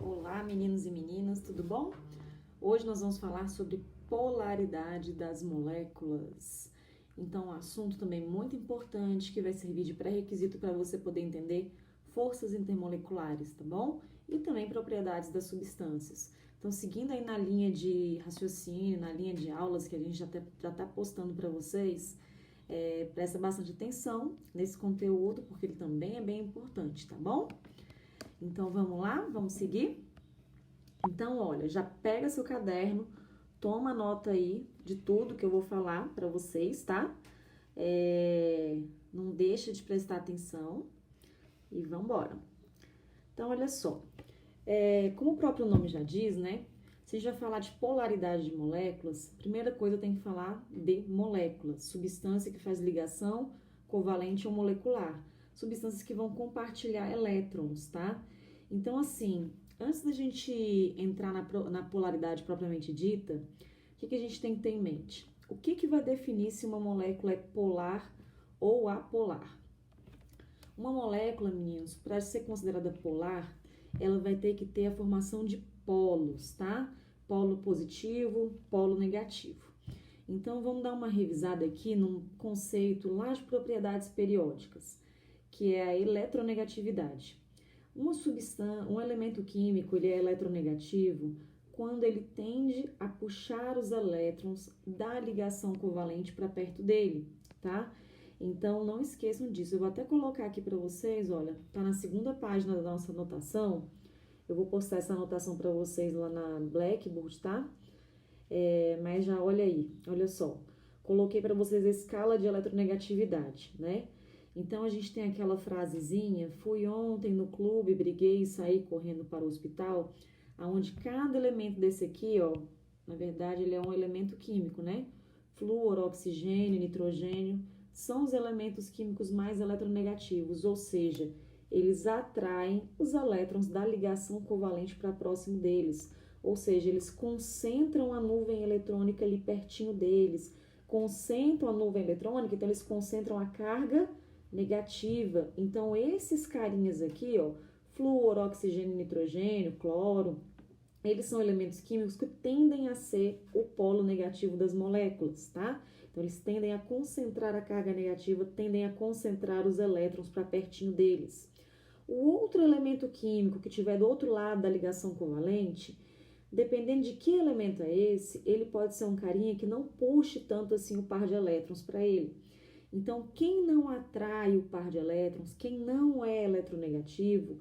Olá, meninos e meninas, tudo bom? Hoje nós vamos falar sobre polaridade das moléculas. Então, um assunto também muito importante que vai servir de pré-requisito para você poder entender forças intermoleculares, tá bom? E também propriedades das substâncias. Então, seguindo aí na linha de raciocínio, na linha de aulas que a gente já está postando para vocês, presta bastante atenção nesse conteúdo, porque ele também é bem importante, tá bom? Então, vamos lá? Vamos seguir? Então, olha, já pega seu caderno, toma nota aí de tudo que eu vou falar para vocês, tá? Não deixa de prestar atenção e vamos embora. Então, olha só, como o próprio nome já diz, né? Se a gente vai falar de polaridade de moléculas, primeira coisa tem que falar de moléculas, substância que faz ligação covalente ou molecular, substâncias que vão compartilhar elétrons, tá? Então, assim, antes da gente entrar na polaridade propriamente dita, o que a gente tem que ter em mente? O que vai definir se uma molécula é polar ou apolar? Uma molécula, meninos, para ser considerada polar, ela vai ter que ter a formação de polos, tá? Polo positivo, polo negativo. Então, vamos dar uma revisada aqui num conceito lá de propriedades periódicas, que é a eletronegatividade. Um elemento químico, ele é eletronegativo quando ele tende a puxar os elétrons da ligação covalente para perto dele, tá? Então, não esqueçam disso. Eu vou até colocar aqui para vocês, olha, tá na segunda página da nossa anotação. Eu vou postar essa anotação para vocês lá na Blackboard, tá? Mas já olha aí, olha só. Coloquei para vocês a escala de eletronegatividade, né? Então, a gente tem aquela frasezinha, fui ontem no clube, briguei e saí correndo para o hospital, onde cada elemento desse aqui, ó, na verdade, ele é um elemento químico, né? Flúor, oxigênio, nitrogênio, são os elementos químicos mais eletronegativos, ou seja, eles atraem os elétrons da ligação covalente para próximo deles, ou seja, eles concentram a nuvem eletrônica ali pertinho deles, concentram a nuvem eletrônica, então eles concentram a carga negativa. Então, esses carinhas aqui, ó, flúor, oxigênio, nitrogênio, cloro, eles são elementos químicos que tendem a ser o polo negativo das moléculas, tá? Então, eles tendem a concentrar a carga negativa, tendem a concentrar os elétrons para pertinho deles. O outro elemento químico que tiver do outro lado da ligação covalente, dependendo de que elemento é esse, ele pode ser um carinha que não puxe tanto assim o par de elétrons para ele. Então, quem não atrai o par de elétrons, quem não é eletronegativo,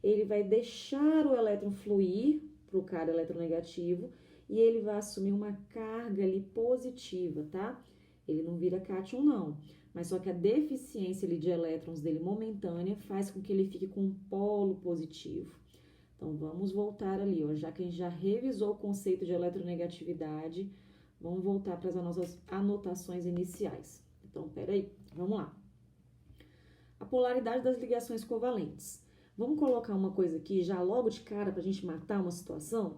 ele vai deixar o elétron fluir para o cara eletronegativo e ele vai assumir uma carga ali positiva, tá? Ele não vira cátion, não. Mas só que a deficiência ali de elétrons dele momentânea faz com que ele fique com um polo positivo. Então, vamos voltar ali, ó, já que a gente já revisou o conceito de eletronegatividade, vamos voltar para as nossas anotações iniciais. Então, peraí, vamos lá. A polaridade das ligações covalentes. Vamos colocar uma coisa aqui já logo de cara para a gente matar uma situação?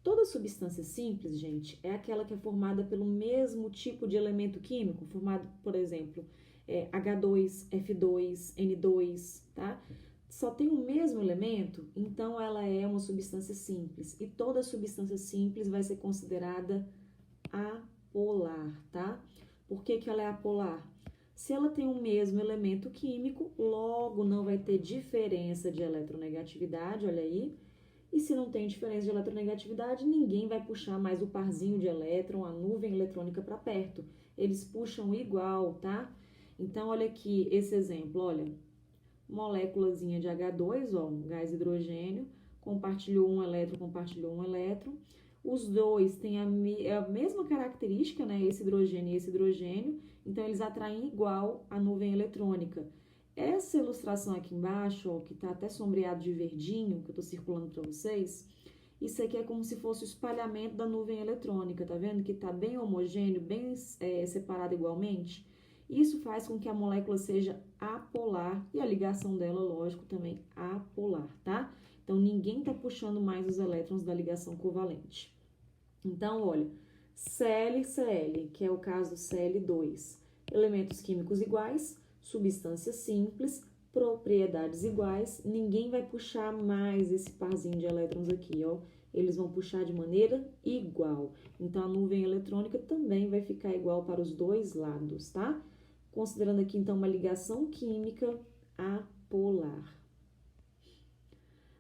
Toda substância simples, gente, é aquela que é formada pelo mesmo tipo de elemento químico, formado, por exemplo, H2, F2, N2, tá? Só tem o mesmo elemento, então ela é uma substância simples. E toda substância simples vai ser considerada apolar, tá? Por que ela é apolar? Se ela tem o mesmo elemento químico, logo não vai ter diferença de eletronegatividade, olha aí. E se não tem diferença de eletronegatividade, ninguém vai puxar mais o parzinho de elétron, a nuvem eletrônica para perto. Eles puxam igual, tá? Então, olha aqui esse exemplo, olha. Moléculazinha de H2, ó, gás hidrogênio, compartilhou um elétron. Os dois têm a mesma característica, né? Esse hidrogênio e esse hidrogênio, então eles atraem igual a nuvem eletrônica. Essa ilustração aqui embaixo, ó, que tá até sombreado de verdinho, que eu tô circulando para vocês, isso aqui é como se fosse o espalhamento da nuvem eletrônica, tá vendo? Que tá bem homogêneo, bem separado igualmente. Isso faz com que a molécula seja apolar e a ligação dela, lógico, também apolar, tá? Então, ninguém tá puxando mais os elétrons da ligação covalente. Então, olha, Cl e Cl, que é o caso do Cl2, elementos químicos iguais, substância simples, propriedades iguais, ninguém vai puxar mais esse parzinho de elétrons aqui, ó. Eles vão puxar de maneira igual. Então, a nuvem eletrônica também vai ficar igual para os dois lados, tá? Considerando aqui, então, uma ligação química apolar.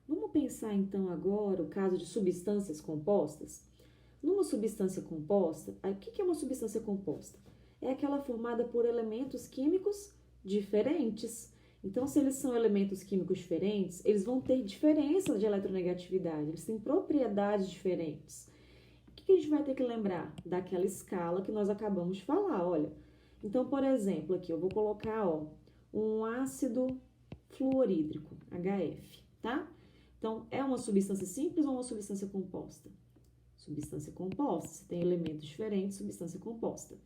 Vamos pensar, então, agora o caso de substâncias compostas? Numa substância composta, o que é uma substância composta? É aquela formada por elementos químicos diferentes. Então, se eles são elementos químicos diferentes, eles vão ter diferença de eletronegatividade, eles têm propriedades diferentes. O que a gente vai ter que lembrar? Daquela escala que nós acabamos de falar, olha. Então, por exemplo, aqui eu vou colocar, ó, um ácido fluorídrico, HF, tá? Então, é uma substância simples ou uma substância composta? Substância composta, se tem elementos diferentes, substância composta.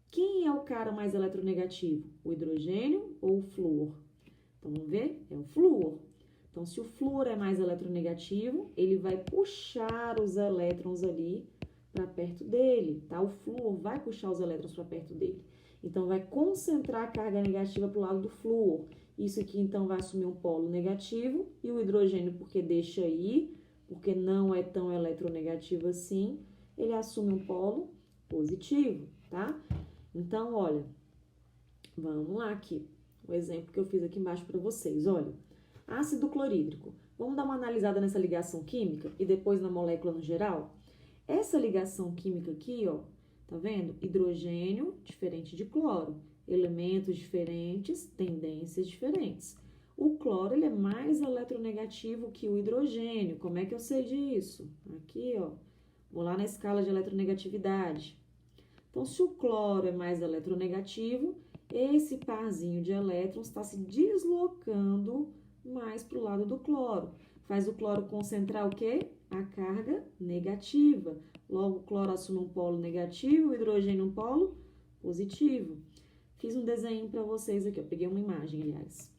Quem é o cara mais eletronegativo? O hidrogênio ou o flúor? Então, vamos ver? É o flúor. Então, se o flúor é mais eletronegativo, ele vai puxar os elétrons ali para perto dele, tá? O flúor vai puxar os elétrons para perto dele. Então, vai concentrar a carga negativa para o lado do flúor. Isso aqui, então, vai assumir um polo negativo. E o hidrogênio, porque deixa aí, porque não é tão eletronegativo assim, ele assume um polo positivo, tá? Então, olha, vamos lá aqui. O exemplo que eu fiz aqui embaixo para vocês. Olha, ácido clorídrico. Vamos dar uma analisada nessa ligação química e depois na molécula no geral? Essa ligação química aqui, ó, tá vendo? Hidrogênio diferente de cloro. Elementos diferentes, tendências diferentes. O cloro, ele é mais eletronegativo que o hidrogênio. Como é que eu sei disso? Aqui, ó, vou lá na escala de eletronegatividade. Então, se o cloro é mais eletronegativo, esse parzinho de elétrons está se deslocando mais para o lado do cloro. Faz o cloro concentrar o quê? A carga negativa. Logo, o cloro assume um polo negativo, o hidrogênio um polo positivo. Fiz um desenho para vocês aqui, eu peguei uma imagem, aliás.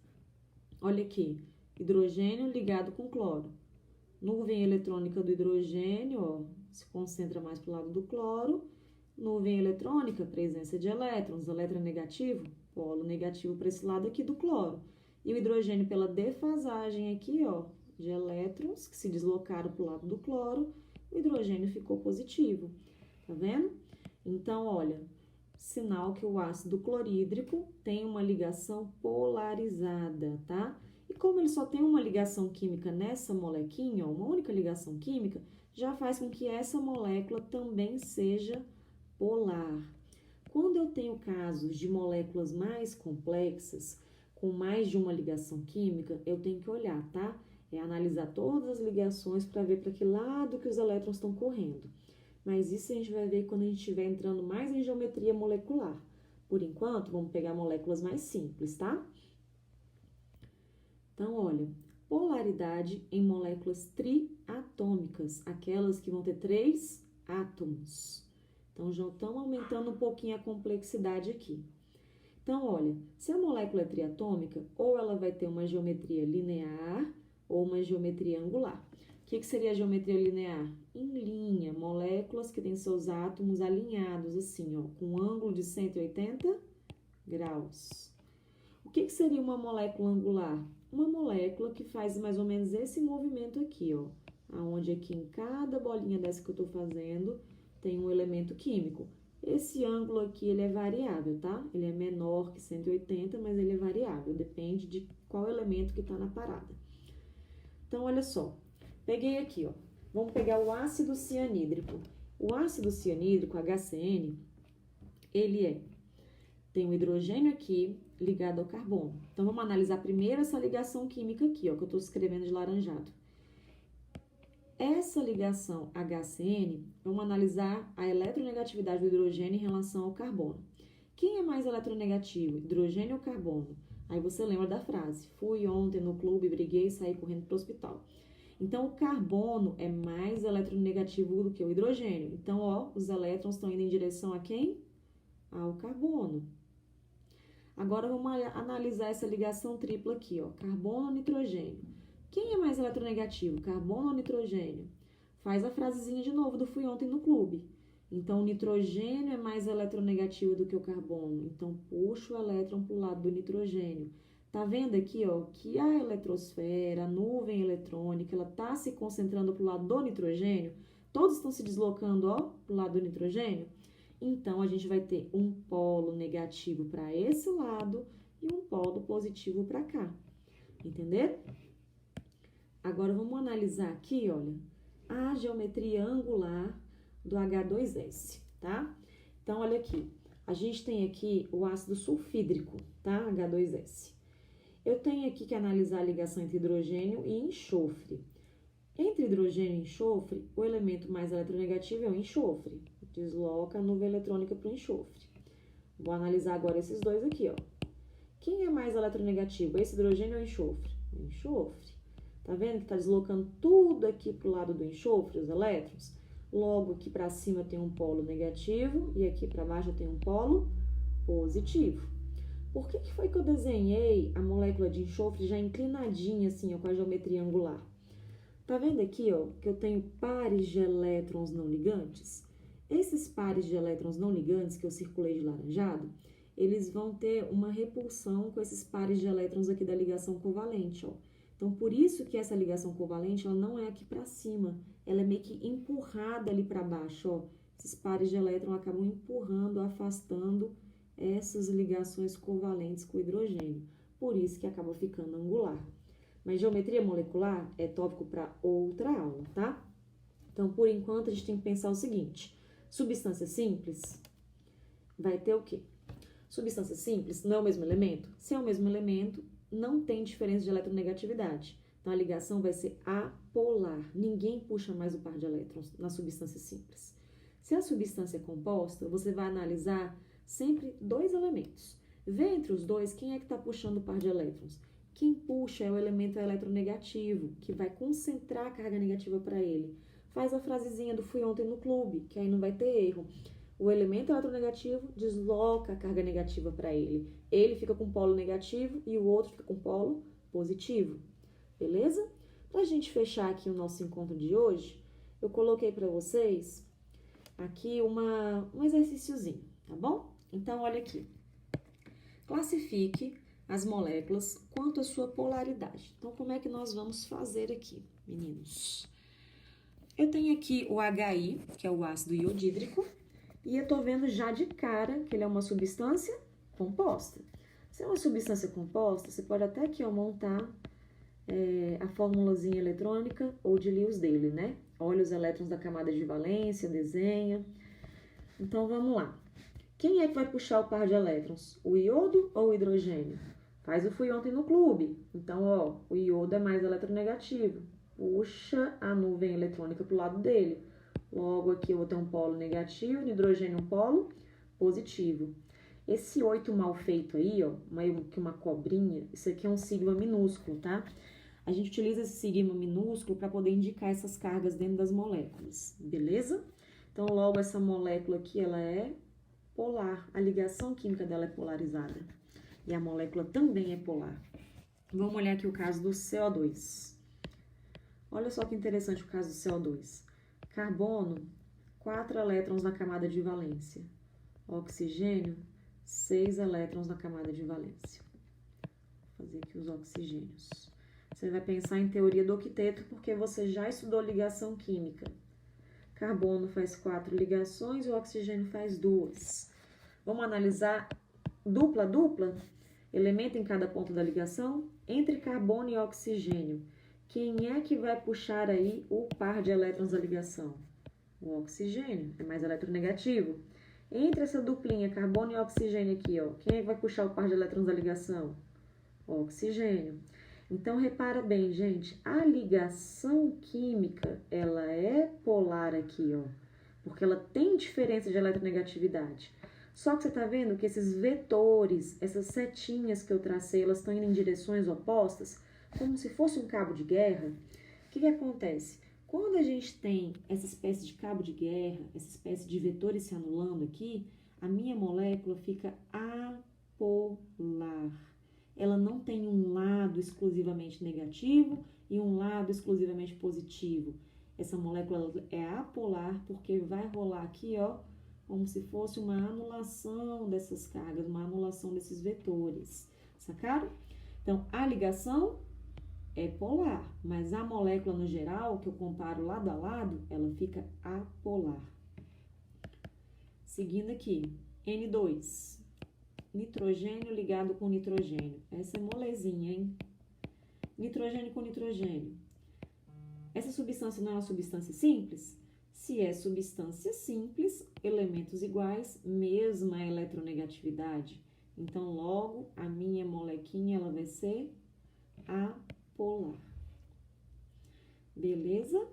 Olha aqui, hidrogênio ligado com cloro. Nuvem eletrônica do hidrogênio, ó, se concentra mais para o lado do cloro. Nuvem eletrônica, presença de elétrons, eletronegativo, polo negativo para esse lado aqui do cloro. E o hidrogênio, pela defasagem aqui, ó, de elétrons que se deslocaram para o lado do cloro, o hidrogênio ficou positivo. Tá vendo? Então, olha, sinal que o ácido clorídrico tem uma ligação polarizada, tá? E como ele só tem uma ligação química nessa molequinha, ó, uma única ligação química, já faz com que essa molécula também seja polar. Quando eu tenho casos de moléculas mais complexas, com mais de uma ligação química, eu tenho que olhar, tá? É analisar todas as ligações para ver para que lado que os elétrons estão correndo. Mas isso a gente vai ver quando a gente estiver entrando mais em geometria molecular. Por enquanto, vamos pegar moléculas mais simples, tá? Então, olha, polaridade em moléculas triatômicas, aquelas que vão ter 3 átomos. Então, já estamos aumentando um pouquinho a complexidade aqui. Então, olha, se a molécula é triatômica, ou ela vai ter uma geometria linear ou uma geometria angular. O que seria a geometria linear? Em linha, moléculas que têm seus átomos alinhados, assim, ó, com um ângulo de 180 graus. O que seria uma molécula angular? Uma molécula que faz mais ou menos esse movimento aqui, ó, aonde aqui em cada bolinha dessa que eu tô fazendo, tem um elemento químico. Esse ângulo aqui, ele é variável, tá? Ele é menor que 180, mas ele é variável, depende de qual elemento que tá na parada. Então, olha só, peguei aqui, ó, vamos pegar o ácido cianídrico. O ácido cianídrico, HCN, ele tem um hidrogênio aqui ligado ao carbono. Então, vamos analisar primeiro essa ligação química aqui, ó, que eu tô escrevendo de laranjado. Essa ligação HCN, vamos analisar a eletronegatividade do hidrogênio em relação ao carbono. Quem é mais eletronegativo, hidrogênio ou carbono? Aí você lembra da frase, fui ontem no clube, briguei e saí correndo para o hospital. Então, o carbono é mais eletronegativo do que o hidrogênio. Então, ó, os elétrons estão indo em direção a quem? Ao carbono. Agora, vamos analisar essa ligação tripla aqui, ó, carbono-nitrogênio. Quem é mais eletronegativo, carbono ou nitrogênio? Faz a frasezinha de novo do fui ontem no clube. Então, o nitrogênio é mais eletronegativo do que o carbono. Então, puxa o elétron para o lado do nitrogênio. Tá vendo aqui, ó, que a eletrosfera, a nuvem eletrônica, ela tá se concentrando pro lado do nitrogênio? Todos estão se deslocando, ó, pro lado do nitrogênio? Então, a gente vai ter um polo negativo para esse lado e um polo positivo para cá. Entenderam? Agora, vamos analisar aqui, olha, a geometria angular do H2S, tá? Então, olha aqui, a gente tem aqui o ácido sulfídrico, tá? H2S. Eu tenho aqui que analisar a ligação entre hidrogênio e enxofre. Entre hidrogênio e enxofre, o elemento mais eletronegativo é o enxofre. Desloca a nuvem eletrônica para o enxofre. Vou analisar agora esses dois aqui, ó. Quem é mais eletronegativo, esse hidrogênio ou o enxofre? O enxofre. Tá vendo que tá deslocando tudo aqui pro lado do enxofre, os elétrons? Logo, aqui para cima tem um polo negativo e aqui para baixo tem um polo positivo. Por que foi que eu desenhei a molécula de enxofre já inclinadinha assim, ó, com a geometria angular? Tá vendo aqui, ó, que eu tenho pares de elétrons não ligantes? Esses pares de elétrons não ligantes que eu circulei de laranjado, eles vão ter uma repulsão com esses pares de elétrons aqui da ligação covalente, ó. Então, por isso que essa ligação covalente, ela não é aqui para cima, ela é meio que empurrada ali para baixo, ó. Esses pares de elétrons acabam empurrando, afastando essas ligações covalentes com o hidrogênio. Por isso que acaba ficando angular. Mas geometria molecular é tópico para outra aula, tá? Então, por enquanto, a gente tem que pensar o seguinte: substância simples vai ter o quê? Substância simples não é o mesmo elemento? Se é o mesmo elemento, não tem diferença de eletronegatividade. Então, a ligação vai ser apolar. Ninguém puxa mais o par de elétrons na substância simples. Se a substância é composta, você vai analisar sempre dois elementos. Vê entre os dois quem é que está puxando o par de elétrons. Quem puxa é o elemento eletronegativo, que vai concentrar a carga negativa para ele. Faz a frasezinha do fui ontem no clube, que aí não vai ter erro. O elemento eletronegativo desloca a carga negativa para ele. Ele fica com polo negativo e o outro fica com polo positivo. Beleza? Para a gente fechar aqui o nosso encontro de hoje, eu coloquei para vocês aqui um exercíciozinho, tá bom? Então, olha aqui. Classifique as moléculas quanto à sua polaridade. Então, como é que nós vamos fazer aqui, meninos? Eu tenho aqui o HI, que é o ácido iodídrico, e eu tô vendo já de cara que ele é uma substância composta. Se é uma substância composta, você pode até aqui, ó, montar a formulazinha eletrônica ou de Lewis dele, né? Olha os elétrons da camada de valência, desenha. Então, vamos lá. Quem é que vai puxar o par de elétrons? O iodo ou o hidrogênio? Faz o fui ontem no clube. Então, ó, o iodo é mais eletronegativo. Puxa a nuvem eletrônica pro lado dele. Logo, aqui eu vou ter um polo negativo, no hidrogênio um polo positivo. Esse 8 mal feito aí, ó, meio que uma cobrinha, isso aqui é um sigma minúsculo, tá? A gente utiliza esse sigma minúsculo para poder indicar essas cargas dentro das moléculas, beleza? Então, logo, essa molécula aqui, ela é polar. A ligação química dela é polarizada. E a molécula também é polar. Vamos olhar aqui o caso do CO2. Olha só que interessante o caso do CO2. Carbono, 4 elétrons na camada de valência. Oxigênio, 6 elétrons na camada de valência. Vou fazer aqui os oxigênios. Você vai pensar em teoria do octeto porque você já estudou ligação química. Carbono faz 4 ligações e o oxigênio faz 2. Vamos analisar dupla-dupla? Elemento em cada ponto da ligação? Entre carbono e oxigênio, quem é que vai puxar aí o par de elétrons da ligação? O oxigênio, é mais eletronegativo. Entre essa duplinha, carbono e oxigênio aqui, ó, quem é que vai puxar o par de elétrons da ligação? O oxigênio. Então, repara bem, gente, a ligação química, ela é polar aqui, ó, porque ela tem diferença de eletronegatividade. Só que você tá vendo que esses vetores, essas setinhas que eu tracei, elas estão indo em direções opostas, como se fosse um cabo de guerra. O que acontece? Quando a gente tem essa espécie de cabo de guerra, essa espécie de vetores se anulando aqui, a minha molécula fica apolar. Ela não tem um lado exclusivamente negativo e um lado exclusivamente positivo. Essa molécula é apolar porque vai rolar aqui, ó, como se fosse uma anulação dessas cargas, uma anulação desses vetores. Sacaram? Então, a ligação é polar, mas a molécula no geral, que eu comparo lado a lado, ela fica apolar. Seguindo aqui, N2, nitrogênio ligado com nitrogênio. Essa é molezinha, hein? Nitrogênio com nitrogênio. Essa substância não é uma substância simples? Se é substância simples, elementos iguais, mesma eletronegatividade. Então, logo, a minha molequinha, ela vai ser apolar. Beleza?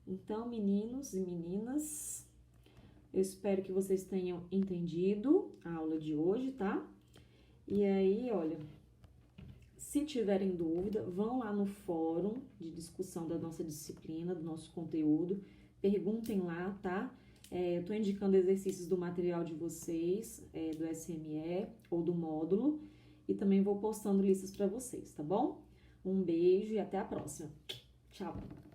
Então, meninos e meninas, eu espero que vocês tenham entendido a aula de hoje, tá? E aí, olha, se tiverem dúvida, vão lá no fórum de discussão da nossa disciplina, do nosso conteúdo, perguntem lá, tá? Eu tô indicando exercícios do material de vocês, do SME ou do módulo, e também vou postando listas para vocês, tá bom? Um beijo e até a próxima. Tchau!